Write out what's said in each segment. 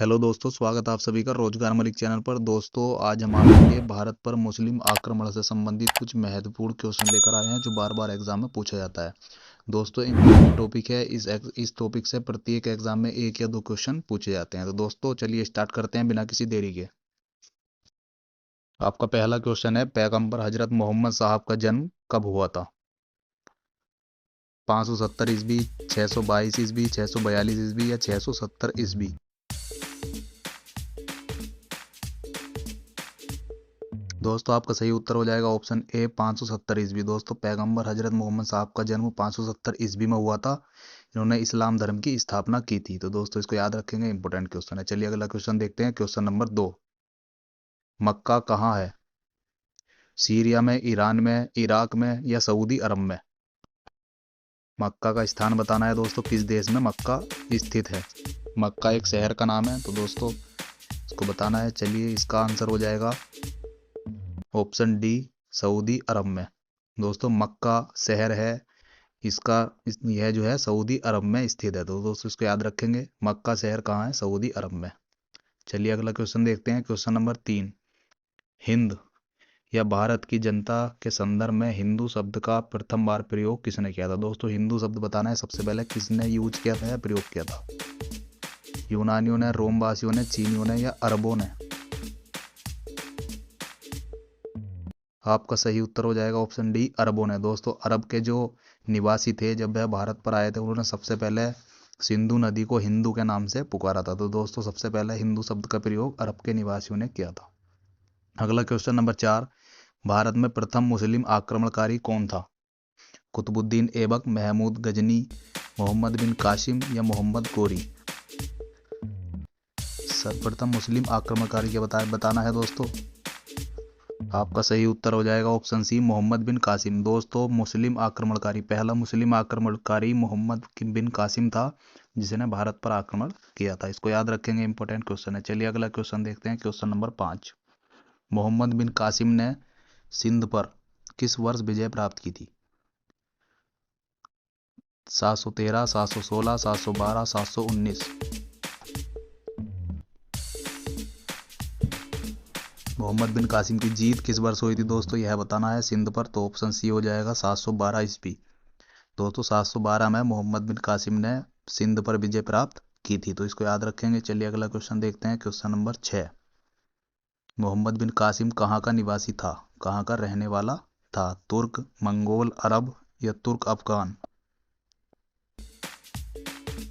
Hello दोस्तों, स्वागत है आप सभी का रोजगार मलिक चैनल पर। दोस्तों, आज हम आपके लिए भारत पर मुस्लिम आक्रमण से संबंधित कुछ महत्वपूर्ण क्वेश्चन लेकर आए हैं जो बार बार एग्जाम में पूछा जाता है। दोस्तों, इम्पोर्टेंट टॉपिक है। इस टॉपिक से प्रत्येक एग्जाम में एक या दो क्वेश्चन पूछे जाते हैं। तो दोस्तों, चलिए स्टार्ट करते हैं बिना किसी देरी के। आपका पहला क्वेश्चन है, पैगंबर हजरत मोहम्मद साहब का जन्म कब हुआ था? 570 ईस्वी, 622 ईस्वी, 642 ईस्वी या 670 ईस्वी? दोस्तों, आपका सही उत्तर हो जाएगा ऑप्शन ए, 570 ईस्वी। दोस्तों, पैगंबर हजरत मोहम्मद साहब का जन्म 570 ईस्वी में हुआ था। इन्होंने इस्लाम धर्म की स्थापना की थी। तो दोस्तों, इसको याद रखेंगे, इंपॉर्टेंट क्वेश्चन है। चलिए अगला क्वेश्चन देखते हैं। क्वेश्चन नंबर 2, मक्का कहाँ है? सीरिया में, ईरान में, इराक में या सऊदी अरब में? मक्का का स्थान बताना है दोस्तों, किस देश में मक्का स्थित है। मक्का एक शहर का नाम है, तो दोस्तों इसको बताना है। चलिए, इसका आंसर हो जाएगा ऑप्शन डी, सऊदी अरब में। दोस्तों, मक्का शहर है, यह जो है सऊदी अरब में स्थित है। तो दोस्तों, इसको याद रखेंगे, मक्का शहर कहाँ है? सऊदी अरब में। चलिए अगला क्वेश्चन देखते हैं। क्वेश्चन नंबर 3, हिंद या भारत की जनता के संदर्भ में हिंदू शब्द का प्रथम बार प्रयोग किसने किया था? दोस्तों, हिंदू शब्द बताना है सबसे पहले, किसने यूज किया था या प्रयोग किया था। यूनानियों ने, रोमवासियों ने, चीनियों ने या अरबों ने? आपका सही उत्तर हो जाएगा ऑप्शन डी, अरबों ने। दोस्तों, अरब के जो निवासी थे, जब वह भारत पर आए थे, उन्होंने सबसे पहले सिंधु नदी को हिंदू के नाम से पुकारा था। तो दोस्तों, सबसे पहले हिंदू शब्द का प्रयोग अरब के निवासियों ने किया था। अगला क्वेश्चन नंबर 4, भारत में प्रथम मुस्लिम आक्रमणकारी कौन था? कुतुबुद्दीन ऐबक, महमूद गजनी, मोहम्मद बिन कासिम या मोहम्मद गोरी? सर्वप्रथम मुस्लिम आक्रमणकारी के बताना है दोस्तों। आपका सही उत्तर हो जाएगा ऑप्शन सी, मोहम्मद बिन कासिम। दोस्तों, पहला मुस्लिम आक्रमणकारी मोहम्मद बिन कासिम था, जिसने भारत पर आक्रमण किया था। इसको याद रखेंगे, इंपॉर्टेंट क्वेश्चन है। चलिए अगला क्वेश्चन देखते हैं। क्वेश्चन नंबर 5, मोहम्मद बिन कासिम ने सिंध पर किस वर्ष विजय प्राप्त की थी? 713, 716, 712, 719? मोहम्मद बिन कासिम की जीत किस वर्ष हुई थी दोस्तों, यह बताना है सिंध पर। तो ऑप्शन सी हो जाएगा 712 ईस्वी। दोस्तों, 712 में मोहम्मद बिन कासिम ने सिंध पर विजय प्राप्त की थी। तो इसको याद रखेंगे। चलिए अगला क्वेश्चन देखते हैं। क्वेश्चन नंबर 6, मोहम्मद बिन कासिम कहाँ का निवासी था? कहाँ का रहने वाला था? तुर्क, मंगोल, अरब या तुर्क अफगान?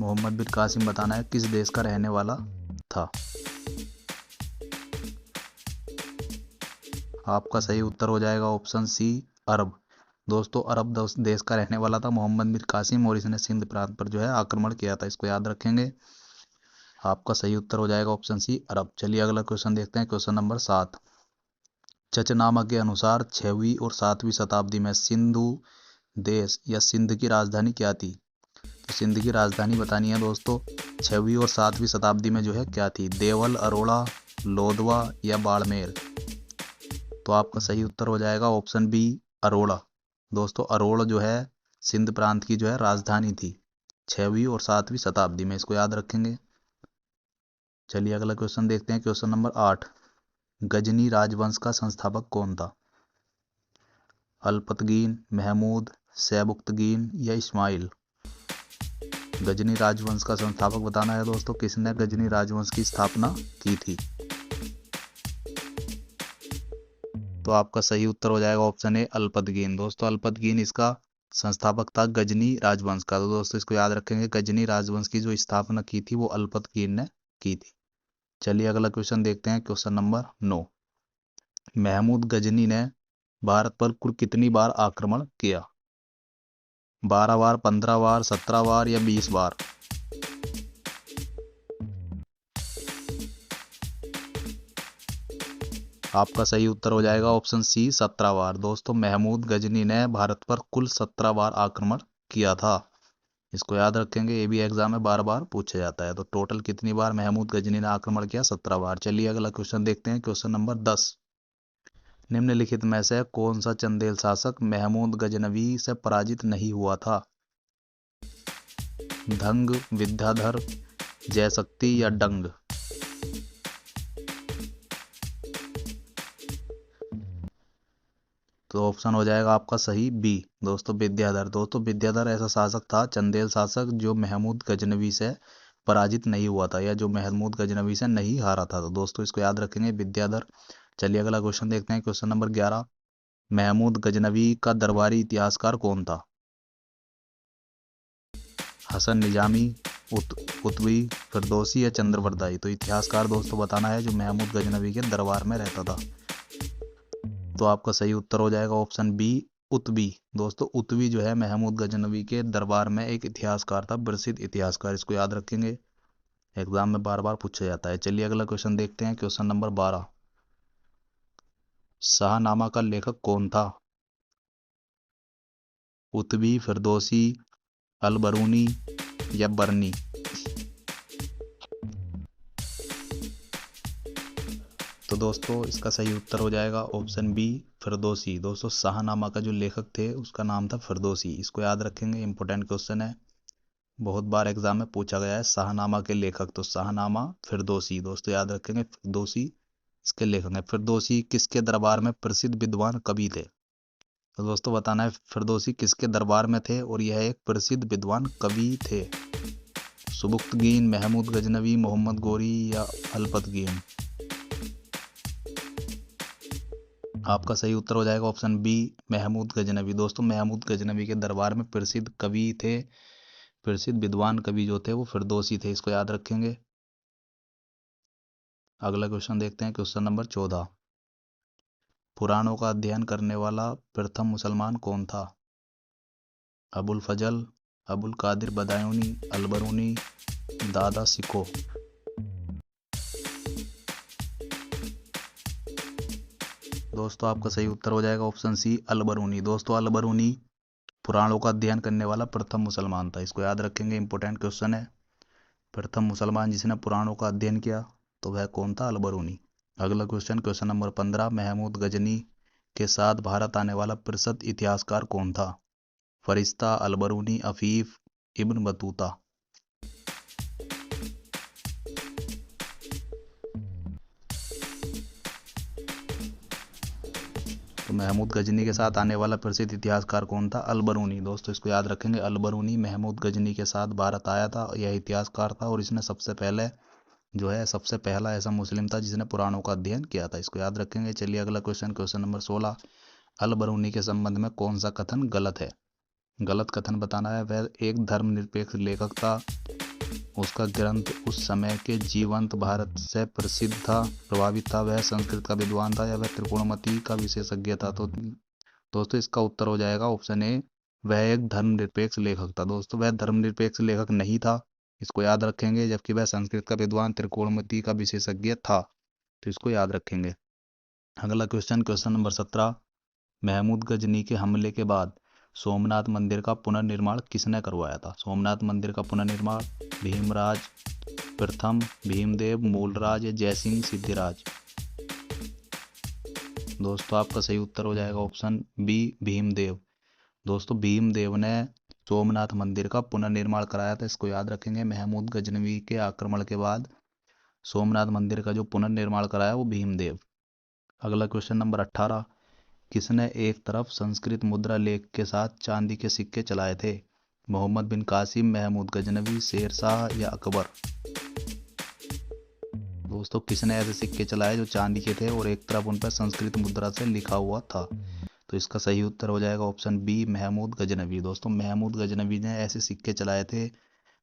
मोहम्मद बिन कासिम बताना है किस देश का रहने वाला था। आपका सही उत्तर हो जाएगा ऑप्शन सी, अरब। दोस्तों, अरब देश का रहने वाला था मोहम्मद बिन कासिम, और इसने सिंध प्रांत पर जो है आक्रमण किया था। इसको याद रखेंगे। आपका सही उत्तर हो जाएगा ऑप्शन सी, अरब। चलिए अगला क्वेश्चन देखते हैं। क्वेश्चन नंबर 7, चचनामा के अनुसार 6वीं और 7वीं शताब्दी में सिंधु देश या सिंध की राजधानी क्या थी? तो सिंध की राजधानी बतानी है दोस्तों, 6वीं और 7वीं शताब्दी में जो है क्या थी? देवल, अरोड़ा, लोधवा या बाड़मेर? तो आपका सही उत्तर हो जाएगा ऑप्शन बी, अरोड़ा। दोस्तों, अरोड़ा जो है सिंध प्रांत की जो है राजधानी थी 6वीं और 7वीं शताब्दी में। इसको याद रखेंगे। चलिए अगला क्वेश्चन देखते हैं। क्वेश्चन नंबर 8, गजनी राजवंश का संस्थापक कौन था? अल्पतगीन, महमूद, सैबुक्तगीन या इस्माइल? गजनी राजवंश का संस्थापक बताना है दोस्तों, किसने गजनी राजवंश की स्थापना की थी। तो आपका सही उत्तर हो जाएगा ऑप्शन ए, अल्पतगीन। दोस्तों, अल्पतगीन इसका संस्थापक था गजनी राजवंश का। तो दोस्तों, इसको याद रखेंगे, गजनी राजवंश की जो स्थापना की थी वो अल्पतगीन ने की थी। चलिए अगला क्वेश्चन देखते हैं। क्वेश्चन नंबर 9, महमूद गजनी ने भारत पर कुल कितनी बार आक्रमण किया? 12 बार, 15 बार, 17 बार या 20 बार? आपका सही उत्तर हो जाएगा ऑप्शन सी, 17 बार। दोस्तों, महमूद गजनी ने भारत पर कुल 17 बार आक्रमण किया था। इसको याद रखेंगे, ये भी एग्जाम में बार बार पूछा जाता है। तो टोटल कितनी बार महमूद गजनी ने आक्रमण किया? 17 बार। चलिए अगला क्वेश्चन देखते हैं। क्वेश्चन नंबर 10, निम्नलिखित में से कौन सा चंदेल शासक महमूद गजनवी से पराजित नहीं हुआ था? धंग, विद्याधर, जयशक्ति या डंग? तो ऑप्शन हो जाएगा आपका सही बी दोस्तों, विद्याधर। दोस्तों विद्याधर ऐसा शासक था, चंदेल शासक, जो महमूद गजनवी से पराजित नहीं हुआ था, या जो महमूद गजनवी से नहीं हारा था। तो दोस्तों इसको याद रखेंगे, विद्याधर। चलिए अगला क्वेश्चन देखते हैं, क्वेश्चन नंबर 11। महमूद गजनवी का दरबारी इतिहासकार कौन था? हसन निजामी, कुतुबी, फिरदौसी या चंद्रवरदाई। तो इतिहासकार दोस्तों बताना है जो महमूद गजनवी के दरबार में रहता था। तो आपका सही उत्तर हो जाएगा ऑप्शन बी, उतबी। दोस्तों उतबी जो है महमूद गजनवी के दरबार में एक इतिहासकार था, प्रसिद्ध इतिहासकार। इसको याद रखेंगे, एग्जाम में बार बार पूछा जाता है। चलिए अगला क्वेश्चन देखते हैं, क्वेश्चन नंबर 12। शाहनामा का लेखक कौन था? उतबी, फिरदौसी, अलबरूनी या बरनी। तो दोस्तों इसका सही उत्तर हो जाएगा ऑप्शन बी, फिरदौसी। दोस्तों शाहनामा का जो लेखक थे उसका नाम था फिरदौसी। इसको याद रखेंगे, इंपॉर्टेंट क्वेश्चन है, बहुत बार एग्जाम में पूछा गया है शाहनामा के लेखक। तो शाहनामा फिरदौसी, दोस्तों याद रखेंगे, फिरदौसी इसके लेखक हैं। फिरदौसी किसके दरबार में प्रसिद्ध विद्वान कवि थे? तो दोस्तों बताना है फिरदौसी किसके दरबार में थे, और यह एक प्रसिद्ध विद्वान कवि थे। सुबुक्तगीन, महमूद गजनवी, मोहम्मद गोरी या अलपतगीन। आपका सही उत्तर हो जाएगा ऑप्शन बी, महमूद गजनवी। दोस्तों महमूद गजनवी के दरबार में प्रसिद्ध कवि थे, प्रसिद्ध विद्वान कवि जो थे वो फिरदौसी थे। इसको याद रखेंगे। अगला क्वेश्चन देखते हैं, क्वेश्चन नंबर 14। पुराणों का अध्ययन करने वाला प्रथम मुसलमान कौन था? अबुल फजल, अबुल कादिर बदायूनी, अलबरूनी, दादा सिको। दोस्तों आपका सही उत्तर हो जाएगा ऑप्शन सी, अलबरूनी। दोस्तों अलबरूनी पुराणों का अध्ययन करने वाला प्रथम मुसलमान था। इसको याद रखेंगे, इंपॉर्टेंट क्वेश्चन है। प्रथम मुसलमान जिसने पुराणों का अध्ययन किया तो वह कौन था? अलबरूनी। अगला question, question number 15। Mahmud Ghazni के साथ भारत आने वाला प्रसिद्ध इतिहासकार कौन था? फरिश्ता, अलबरूनी, अफीफ, इब्न बतूता। तो महमूद गजनी के साथ आने वाला प्रसिद्ध इतिहासकार कौन था? अलबरूनी। दोस्तों इसको याद रखेंगे, अलबरूनी महमूद गजनी के साथ भारत आया था, यह इतिहासकार था, और इसने सबसे पहले जो है सबसे पहला ऐसा मुस्लिम था जिसने पुराणों का अध्ययन किया था। इसको याद रखेंगे। चलिए अगला क्वेश्चन, क्वेश्चन नंबर 16। अलबरूनी के संबंध में कौन सा कथन गलत है? गलत कथन बताना है। वह एक धर्मनिरपेक्ष लेखक था, उसका ग्रंथ उस समय के जीवंत भारत से प्रसिद्ध था, प्रभावित था, वह संस्कृत का विद्वान था, या वह त्रिकोणमिति का विशेषज्ञ था। तो दोस्तों इसका उत्तर हो जाएगा ऑप्शन ए, वह एक धर्मनिरपेक्ष लेखक था। दोस्तों वह धर्मनिरपेक्ष लेखक नहीं था, इसको याद रखेंगे, जबकि वह संस्कृत का विद्वान, त्रिकोणमिति का विशेषज्ञ था। तो इसको याद रखेंगे। अगला question, question number 17। Mahmud Ghazni के हमले के बाद सोमनाथ मंदिर का पुनर्निर्माण किसने करवाया था? सोमनाथ मंदिर का पुनर्निर्माण भीमराज प्रथम, भीमदेव, मूलराज या जयसिंह सिद्धिराज। दोस्तों आपका सही उत्तर हो जाएगा ऑप्शन बी, भीमदेव। दोस्तों भीमदेव ने सोमनाथ मंदिर का पुनर्निर्माण कराया था। इसको याद रखेंगे, महमूद गजनवी के आक्रमण के बाद सोमनाथ मंदिर का जो पुनर्निर्माण कराया वो भीमदेव। अगला क्वेश्चन नंबर 18। किसने एक तरफ संस्कृत मुद्रा लेख के साथ चांदी के सिक्के चलाए थे? मोहम्मद बिन कासिम, महमूद गजनवी, शेर शाह या अकबर। दोस्तों किसने ऐसे सिक्के चलाए जो चांदी के थे और एक तरफ उन पर संस्कृत मुद्रा से लिखा हुआ था? तो इसका सही उत्तर हो जाएगा ऑप्शन बी, महमूद गजनवी। दोस्तों महमूद गजनवी ने ऐसे सिक्के चलाए थे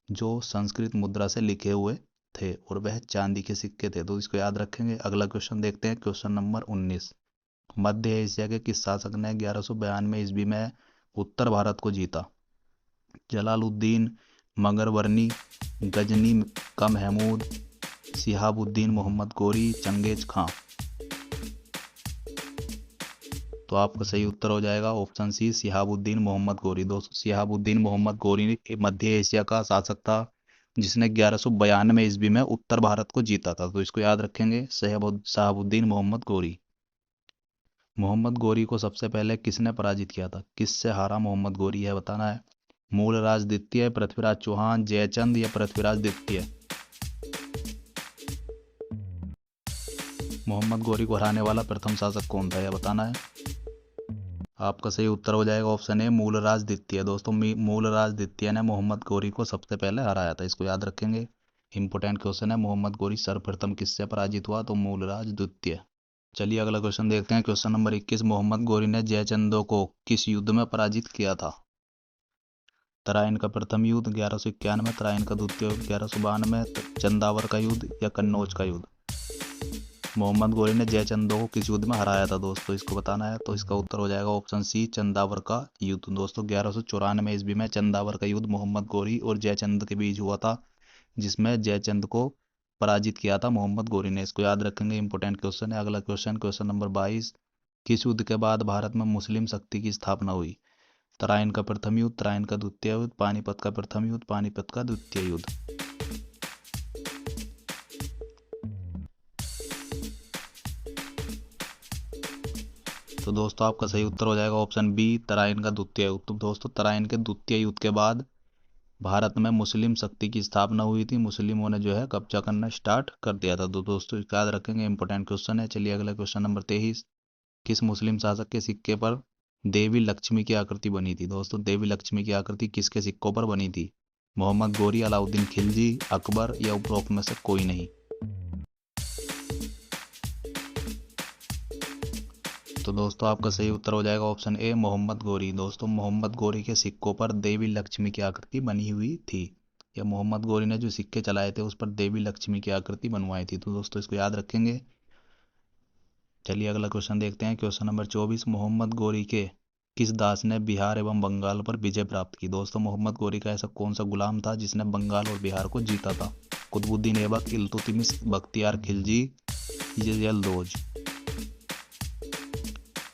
जो संस्कृत मुद्रा से लिखे हुए थे, और वह चांदी के सिक्के थे। तो इसको याद रखेंगे। अगला क्वेश्चन देखते हैं, क्वेश्चन नंबर 19। मध्य एशिया के किस शासक ने 1192 ईस्वी में उत्तर भारत को जीता? जलालुद्दीन, मगरवर्णी, गजनी का महमूद, शिहाबुद्दीन मोहम्मद गोरी, चंगेज खां। तो आपका सही उत्तर हो जाएगा ऑप्शन सी, शिहाबुद्दीन मोहम्मद गोरी। दोस्तों शिहाबुद्दीन मोहम्मद गोरी मध्य एशिया का शासक था जिसने 1192 ईस्वी में उत्तर भारत को जीता था। तो इसको याद रखेंगे, शहाबुद्दीन मोहम्मद गोरी। मोहम्मद गोरी को सबसे पहले किसने पराजित किया था? किससे हारा मोहम्मद गोरी, है बताना है। मूलराज द्वितीय, पृथ्वीराज चौहान, जयचंद या पृथ्वीराज द्वितीय। मोहम्मद गोरी को हराने वाला प्रथम शासक कौन था, यह बताना है। आपका सही उत्तर हो जाएगा ऑप्शन ए मूलराज द्वितीय। दोस्तों मूलराज द्वितीय ने मोहम्मद गौरी को सबसे पहले हराया था, इसको याद रखेंगे। इंपोर्टेंट क्वेश्चन है, मोहम्मद गौरी सर्वप्रथम किससे पराजित हुआ, तो मूलराज द्वितीय। चलिए अगला क्वेश्चन देखते हैं। क्वेश्चन नंबर 21, मोहम्मद गौरी ने जयचंदो को किस युद्ध में पराजित किया था। तराइन का प्रथम युद्ध 1191, तराइन का द्वितीय युद्ध 1192, चंदावर का युद्ध या कन्नौज का युद्ध। मोहम्मद गौरी ने जयचंदो को किस युद्ध में हराया था दोस्तों, इसको बताना है। तो इसका उत्तर हो जाएगा ऑप्शन सी चंदावर का युद्ध। दोस्तों 1194 ईस्वी में चंदावर का युद्ध मोहम्मद गौरी और जयचंद के बीच हुआ था, जिसमें जयचंद को पराजित किया था मोहम्मद गौरी ने, इसको याद रखेंगे। इंपोर्टेंट क्वेश्चन है। अगला क्वेश्चन, क्वेश्चन नंबर 22, किस युद्ध के बाद भारत में मुस्लिम शक्ति की स्थापना हुई। तराइन का प्रथम युद्ध, तराइन का द्वितीय युद्ध, पानीपत का प्रथम युद्ध, पानीपत का द्वितीय युद्ध। तो दोस्तों आपका सही उत्तर हो जाएगा ऑप्शन बी तराइन का द्वितीय युद्ध। तो दोस्तों तराइन के द्वितीय युद्ध के बाद भारत में मुस्लिम शक्ति की स्थापना हुई थी, मुस्लिमों ने जो है कब्जा करना स्टार्ट कर दिया था। तो दोस्तों याद रखेंगे, इंपोर्टेंट क्वेश्चन है। चलिए अगला क्वेश्चन नंबर 23, किस मुस्लिम शासक के सिक्के पर देवी लक्ष्मी की आकृति बनी थी। दोस्तों देवी लक्ष्मी की आकृति किसके सिक्कों पर बनी थी। मोहम्मद गौरी, अलाउद्दीन खिलजी, अकबर या उपरोक्त में से कोई नहीं। तो दोस्तों आपका सही उत्तर हो जाएगा ऑप्शन ए मोहम्मद गौरी। दोस्तों मोहम्मद गौरी के सिक्कों पर देवी लक्ष्मी की आकृति बनी हुई थी, या मोहम्मद गौरी ने जो सिक्के चलाए थे उस पर देवी लक्ष्मी की आकृति बनवाई थी। तो दोस्तों इसको याद रखेंगे। चलिए अगला क्वेश्चन देखते हैं। क्वेश्चन नंबर 24, मोहम्मद गौरी के किस दास ने बिहार एवं बंगाल पर विजय प्राप्त की। दोस्तों मोहम्मद गौरी का ऐसा कौन सा गुलाम था जिसने बंगाल और बिहार को जीता था। कुतुबुद्दीन ऐबक, इल्तुतमिश, बख्तियार खिलजी, यलदौज।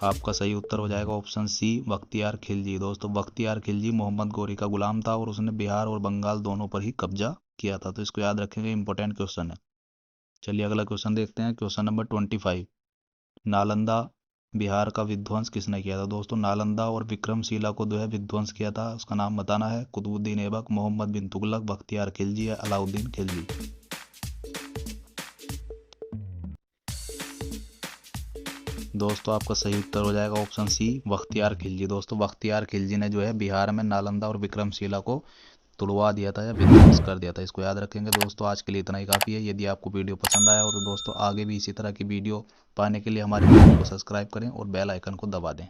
आपका सही उत्तर हो जाएगा ऑप्शन सी बख्तियार खिलजी। दोस्तों बख्तियार खिलजी मोहम्मद गौरी का गुलाम था और उसने बिहार और बंगाल दोनों पर ही कब्जा किया था। तो इसको याद रखेंगे, इंपॉर्टेंट क्वेश्चन है। चलिए अगला क्वेश्चन देखते हैं। क्वेश्चन नंबर 25, नालंदा बिहार का विध्वंस किसने किया था। दोस्तों नालंदा और विक्रमशिला को जो है विध्वंस किया था, उसका नाम बताना है। कुतुबुद्दीन ऐबक, मोहम्मद बिन तुगलक, बख्तियार खिलजी या अलाउद्दीन खिलजी। दोस्तों आपका सही उत्तर हो जाएगा ऑप्शन सी बख्तियार खिलजी। दोस्तों बख्तियार खिलजी ने जो है बिहार में नालंदा और विक्रमशिला को तुड़वा दिया था या विध्वंस कर दिया था, इसको याद रखेंगे। दोस्तों आज के लिए इतना ही काफ़ी है। यदि आपको वीडियो पसंद आया हो तो दोस्तों आगे भी इसी तरह की वीडियो पाने के लिए हमारे चैनल को सब्सक्राइब करें और बेल आइकन को दबा दें।